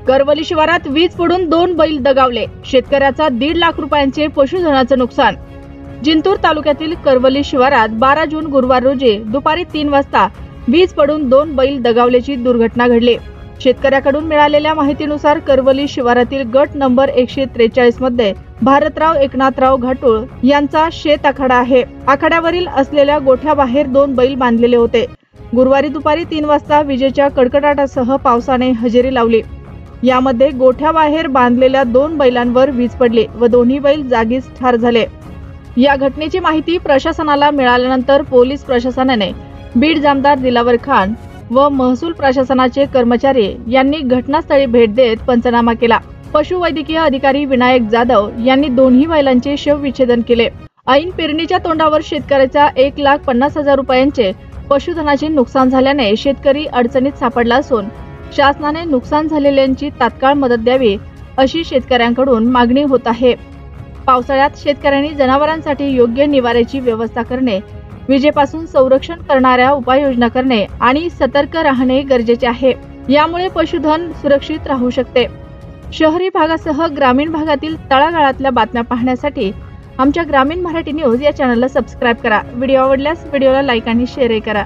करवली शिवारात वीज पडून 2 बैल दगावले. शेतकऱ्याचा 1.5 लाख रुपयांचे पशुधनाचं नुकसान. जिंतूर तालुक्यातील करवली शिवारात 12 जून गुरुवार रोजी दुपारी 3 वाजता वीज पडून 2 बैल दगावल्याची दुर्घटना घडली. शेतकऱ्याकडून मिळालेल्या माहितीनुसार करवली शिवारातील गट नंबर 143 मध्ये भारतराव एकनाथराव घाटुळ यांचा शेत आखाडा आहे. आखाड्यावरील असलेल्या गोठ्याबाहेर 2 बैल बांधलेले होते. गुरुवारी दुपारी 3 वाजता विजेच्या कडकडाटासह पावसाने हजेरी लावली. यामध्ये गोठ्याबाहेर बांधलेल्या 2 बैलांवर वीज पडली व दोन्ही बैल जागीच ठार झाले. या घटनेची माहिती प्रशासनाला मिळाल्यानंतर पोलीस प्रशासनाने बीड जामदार दिलावर खान व महसूल प्रशासनाचे कर्मचारी यांनी घटनास्थळी भेट देत पंचनामा केला. पशुवैद्यकीय अधिकारी विनायक जाधव यांनी दोन्ही बैलांचे शवविच्छेदन केले. ऐन पेरणीच्या तोंडावर शेतकऱ्याचा 1,50,000 रुपयांचे पशुधनाचे नुकसान झाल्याने शेतकरी अडचणीत सापडला असून शासनाने नुकसान झालेल्यांची तात्काळ मदत द्यावी अशी शेतकऱ्यांकडून मागणी होत आहे. पावसाळ्यात शेतकऱ्यांनी जनावरांसाठी योग्य निवाऱ्याची व्यवस्था करणे, विजेपासून संरक्षण करणाऱ्या उपाययोजना करणे आणि सतर्क राहणे गरजेचे आहे. यामुळे पशुधन सुरक्षित राहू शकते. शहरी भागासह ग्रामीण भागातील तळागाळातल्या बातम्या पाहण्यासाठी आमच्या ग्रामीण मराठी न्यूज या चॅनलला सबस्क्राईब करा. व्हिडिओ आवडल्यास व्हिडिओला लाईक आणि शेअर करा.